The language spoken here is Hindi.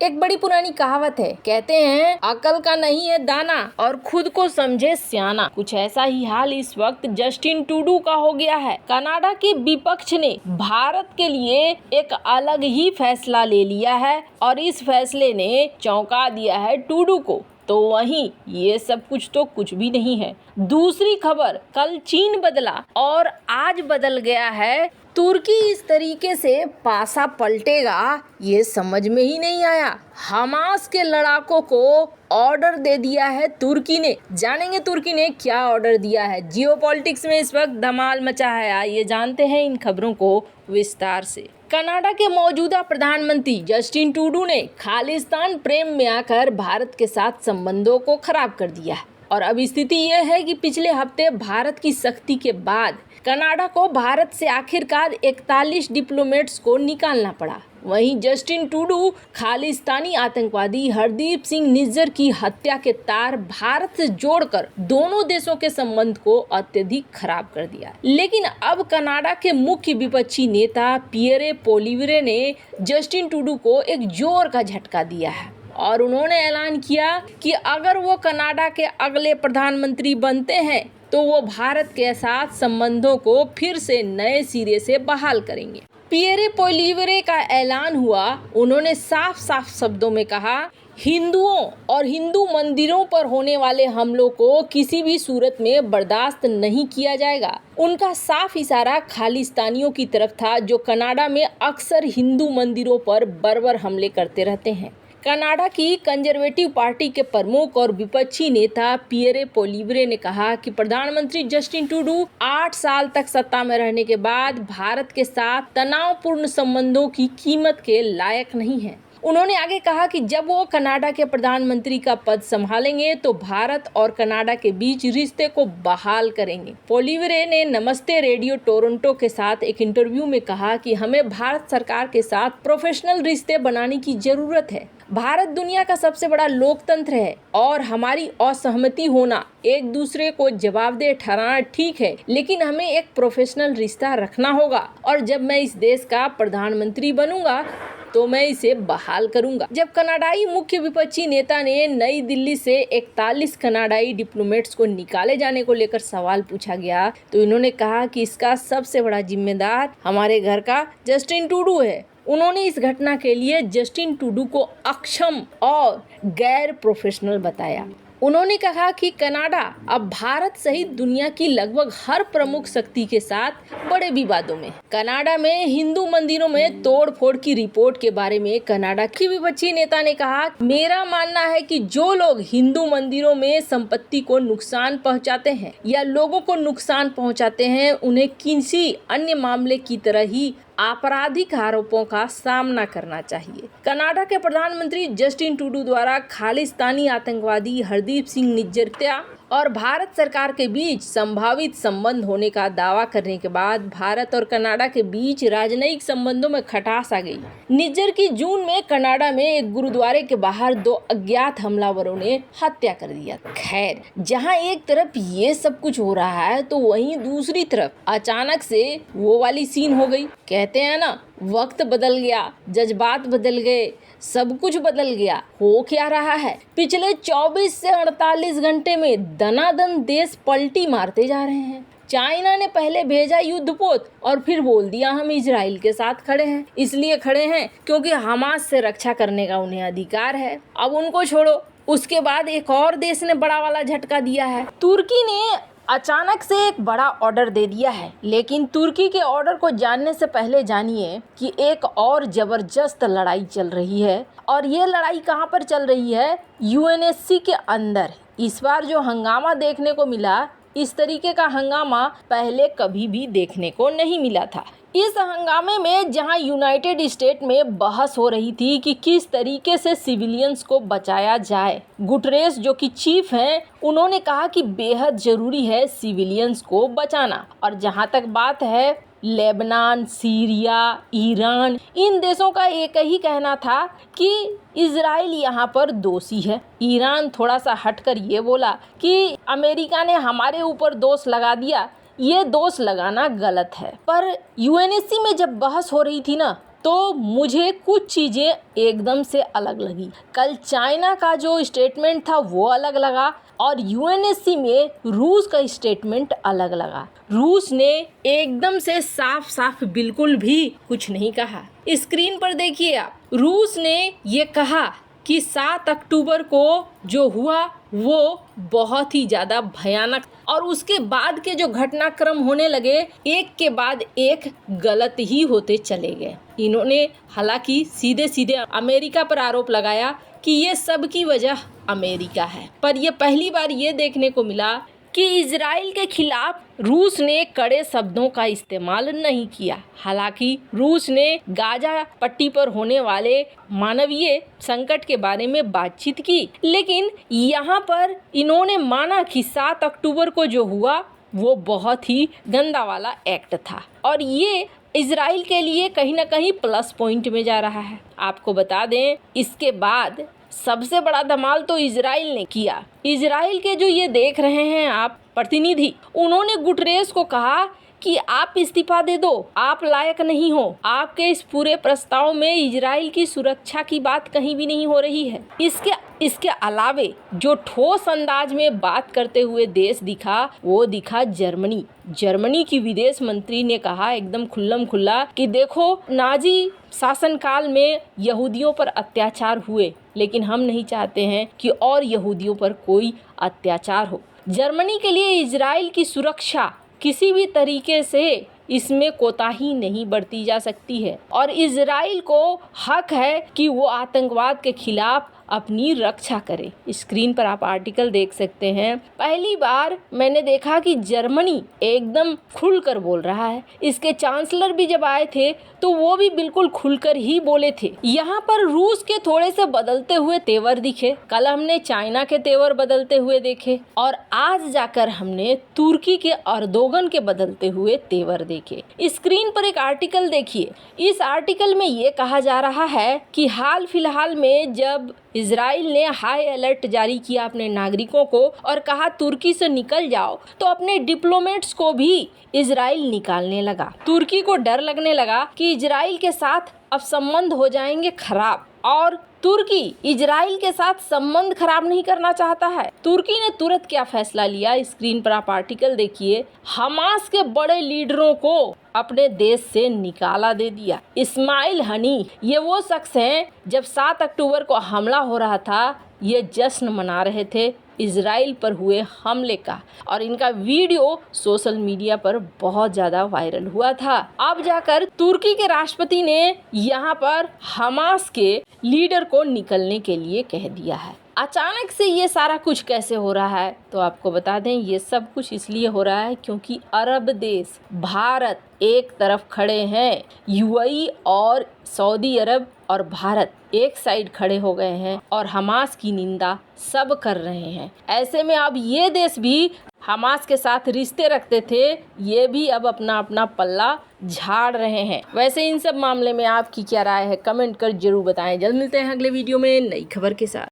एक बड़ी पुरानी कहावत है, कहते हैं अकल का नहीं है दाना और खुद को समझे सियाना। कुछ ऐसा ही हाल इस वक्त जस्टिन ट्रूडो का हो गया है। कनाडा के विपक्ष ने भारत के लिए एक अलग ही फैसला ले लिया है और इस फैसले ने चौंका दिया है ट्रूडो को। तो वहीं ये सब कुछ तो कुछ भी नहीं है। दूसरी खबर, कल चीन बदला और आज बदल गया है तुर्की। इस तरीके से पासा पलटेगा ये समझ में ही नहीं आया। हमास के लड़ाकों को ऑर्डर दे दिया है तुर्की ने। जानेंगे तुर्की ने क्या ऑर्डर दिया है। जियोपॉलिटिक्स में इस वक्त धमाल मचा है, आइए जानते हैं इन खबरों को विस्तार से। कनाडा के मौजूदा प्रधानमंत्री जस्टिन ट्रूडो ने खालिस्तान प्रेम में आकर भारत के साथ संबंधों को खराब कर दिया है और अब स्थिति यह है कि पिछले हफ्ते भारत की सख्ती के बाद कनाडा को भारत से आखिरकार 41 डिप्लोमेट्स को निकालना पड़ा। वहीं जस्टिन ट्रूडो खालिस्तानी आतंकवादी हरदीप सिंह निज्जर की हत्या के तार भारत से जोड़कर दोनों देशों के संबंध को अत्यधिक खराब कर दिया। लेकिन अब कनाडा के मुख्य विपक्षी नेता पियरे पोलिवेरे ने जस्टिन ट्रूडो को एक जोर का झटका दिया है और उन्होंने ऐलान किया कि अगर वो कनाडा के अगले प्रधानमंत्री बनते हैं तो वो भारत के साथ संबंधों को फिर से नए सिरे से बहाल करेंगे। पियरे पोलिवेरे का ऐलान हुआ। उन्होंने साफ साफ शब्दों में कहा, हिंदुओं और हिंदू मंदिरों पर होने वाले हमलों को किसी भी सूरत में बर्दाश्त नहीं किया जाएगा। उनका साफ इशारा खालिस्तानियों की तरफ था जो कनाडा में अक्सर हिंदू मंदिरों पर बर्बर हमले करते रहते हैं। कनाडा की कंजर्वेटिव पार्टी के प्रमुख और विपक्षी नेता पियरे पोलिवेरे ने कहा कि प्रधानमंत्री जस्टिन ट्रूडो 8 साल तक सत्ता में रहने के बाद भारत के साथ तनावपूर्ण संबंधों की कीमत के लायक नहीं है। उन्होंने आगे कहा कि जब वो कनाडा के प्रधानमंत्री का पद संभालेंगे तो भारत और कनाडा के बीच रिश्ते को बहाल करेंगे। पोलिवेरे ने नमस्ते रेडियो टोरंटो के साथ एक इंटरव्यू में कहा कि हमें भारत सरकार के साथ प्रोफेशनल रिश्ते बनाने की जरूरत है। भारत दुनिया का सबसे बड़ा लोकतंत्र है और हमारी असहमति होना, एक दूसरे को जवाबदेह ठहराना ठीक है, लेकिन हमें एक प्रोफेशनल रिश्ता रखना होगा और जब मैं इस देश का प्रधानमंत्री बनूंगा तो मैं इसे बहाल करूंगा। जब कनाडाई मुख्य विपक्षी नेता ने नई दिल्ली से 41 कनाडाई डिप्लोमेट्स को निकाले जाने को लेकर सवाल पूछा गया तो इन्होंने कहा कि इसका सबसे बड़ा जिम्मेदार हमारे घर का जस्टिन ट्रूडो है। उन्होंने इस घटना के लिए जस्टिन ट्रूडो को अक्षम और गैर प्रोफेशनल बताया। उन्होंने कहा कि कनाडा अब भारत सहित दुनिया की लगभग हर प्रमुख शक्ति के साथ बड़े विवादों में। कनाडा में हिंदू मंदिरों में तोड़फोड़ की रिपोर्ट के बारे में कनाडा की विपक्षी नेता ने कहा, मेरा मानना है कि जो लोग हिंदू मंदिरों में संपत्ति को नुकसान पहुंचाते हैं या लोगों को नुकसान पहुंचाते हैं उन्हें किसी अन्य मामले की तरह ही आपराधिक आरोपों का सामना करना चाहिए। कनाडा के प्रधानमंत्री जस्टिन ट्रूडो द्वारा खालिस्तानी आतंकवादी हरदीप सिंह निज्जर और भारत सरकार के बीच संभावित संबंध होने का दावा करने के बाद भारत और कनाडा के बीच राजनयिक संबंधों में खटास आ गई। निज्जर की जून में कनाडा में एक गुरुद्वारे के बाहर 2 अज्ञात हमलावरों ने हत्या कर दिया। खैर, जहां एक तरफ ये सब कुछ हो रहा है तो वहीं दूसरी तरफ अचानक से वो वाली सीन हो गई। कहते हैं ना, वक्त बदल गया, जज्बात बदल गए, सब कुछ बदल गया। हो क्या रहा है? पिछले 24 से 48 घंटे में दनादन देश पलटी मारते जा रहे हैं। चाइना ने पहले भेजा युद्धपोत और फिर बोल दिया हम इजराइल के साथ खड़े हैं। इसलिए खड़े हैं क्योंकि हमास से रक्षा करने का उन्हें अधिकार है। अब उनको छोड़ो। उसके बाद एक और देश ने बड़ा वाला झटका दिया है। तुर्की ने अचानक से एक बड़ा ऑर्डर दे दिया है। लेकिन तुर्की के ऑर्डर को जानने से पहले जानिए कि एक और जबरदस्त लड़ाई चल रही है और ये लड़ाई कहाँ पर चल रही है? यूएनएससी के अंदर। इस बार जो हंगामा देखने को मिला, इस तरीके का हंगामा पहले कभी भी देखने को नहीं मिला था। इस हंगामे में जहां यूनाइटेड स्टेट में बहस हो रही थी कि किस तरीके से सिविलियंस को बचाया जाए, गुटरेस जो कि चीफ हैं, उन्होंने कहा कि बेहद जरूरी है सिविलियंस को बचाना। और जहां तक बात है लेबनान, सीरिया, ईरान, इन देशों का एक ही कहना था कि इजराइल यहाँ पर दोषी है। ईरान थोड़ा सा हटकर ये बोला कि अमेरिका ने हमारे ऊपर दोष लगा दिया, ये दोष लगाना गलत है। पर यूएनएससी में जब बहस हो रही थी ना, तो मुझे कुछ चीज़ें एकदम से अलग लगी। कल चाइना का जो स्टेटमेंट था वो अलग लगा और यूएनएससी में रूस का स्टेटमेंट अलग लगा। रूस ने एकदम से साफ साफ बिल्कुल भी कुछ नहीं कहा। स्क्रीन पर देखिए आप, रूस ने ये कहा कि 7 अक्टूबर को जो हुआ वो बहुत ही ज़्यादा भयानक और उसके बाद के जो घटनाक्रम होने लगे एक के बाद एक गलत ही होते चले गए। इन्होंने हालांकि सीधे सीधे अमेरिका पर आरोप लगाया कि ये सब की वजह अमेरिका है, पर यह पहली बार ये देखने को मिला कि इजराइल के खिलाफ रूस ने कड़े शब्दों का इस्तेमाल नहीं किया। हालांकि रूस ने गाजा पट्टी पर होने वाले मानवीय संकट के बारे में बातचीत की, लेकिन यहाँ पर इन्होंने माना कि 7 अक्टूबर को जो हुआ वो बहुत ही गंदा वाला एक्ट था और ये इजराइल के लिए कहीं ना कहीं प्लस पॉइंट में जा रहा है। आपको बता दें, इसके बाद सबसे बड़ा धमाल तो इजराइल ने किया। इजराइल के जो ये देख रहे हैं आप प्रतिनिधि, उन्होंने गुटरेस को कहा कि आप इस्तीफा दे दो, आप लायक नहीं हो। आपके इस पूरे प्रस्ताव में इजराइल की सुरक्षा की बात कहीं भी नहीं हो रही है। इसके अलावे जो ठोस अंदाज में बात करते हुए देश दिखा वो दिखा जर्मनी। जर्मनी की विदेश मंत्री ने कहा एकदम खुल्लम खुल्ला कि देखो, नाजी शासनकाल में यहूदियों पर अत्याचार हुए, लेकिन हम नहीं चाहते हैं कि और यहूदियों पर कोई अत्याचार हो। जर्मनी के लिए इजराइल की सुरक्षा किसी भी तरीके से इसमें कोताही नहीं बरती जा सकती है और इजराइल को हक है कि वो आतंकवाद के खिलाफ अपनी रक्षा करे। स्क्रीन पर आप आर्टिकल देख सकते हैं। पहली बार मैंने देखा कि जर्मनी एकदम खुलकर बोल रहा है। इसके चांसलर भी जब आए थे तो वो भी बिल्कुल खुलकर ही बोले थे। यहाँ पर रूस के थोड़े से बदलते हुए तेवर दिखे। कल हमने चाइना के तेवर बदलते हुए देखे और आज जाकर हमने तुर्की के अर्दोगन के बदलते हुए तेवर देखे। स्क्रीन पर एक आर्टिकल देखिए। इस आर्टिकल में ये कहा जा रहा है कि हाल फिलहाल में जब इजराइल ने हाई अलर्ट जारी किया अपने नागरिकों को और कहा तुर्की से निकल जाओ, तो अपने डिप्लोमेट्स को भी इजराइल निकालने लगा। तुर्की को डर लगने लगा कि इजराइल के साथ अब संबंध हो जाएंगे खराब और तुर्की इजराइल के साथ संबंध खराब नहीं करना चाहता है। तुर्की ने तुरंत क्या फैसला लिया, स्क्रीन पर आप आर्टिकल देखिए। हमास के बड़े लीडरों को अपने देश से निकाला दे दिया। इस्माइल हनी ये वो शख्स हैं जब 7 अक्टूबर को हमला हो रहा था ये जश्न मना रहे थे इजराइल पर हुए हमले का और इनका वीडियो सोशल मीडिया पर बहुत ज़्यादा वायरल हुआ था। अब जाकर तुर्की के राष्ट्रपति ने यहाँ पर हमास के लीडर को निकलने के लिए कह दिया है। अचानक से ये सारा कुछ कैसे हो रहा है, तो आपको बता दें ये सब कुछ इसलिए हो रहा है क्योंकि अरब देश भारत एक तरफ खड़े हैं। यूएई और सऊदी अरब और भारत एक साइड खड़े हो गए हैं और हमास की निंदा सब कर रहे हैं। ऐसे में अब ये देश भी हमास के साथ रिश्ते रखते थे, ये भी अब अपना अपना पल्ला झाड़ रहे हैं। वैसे इन सब मामले में आपकी क्या राय है, कमेंट कर जरूर बताएं। जल्द मिलते हैं अगले वीडियो में नई खबर के साथ।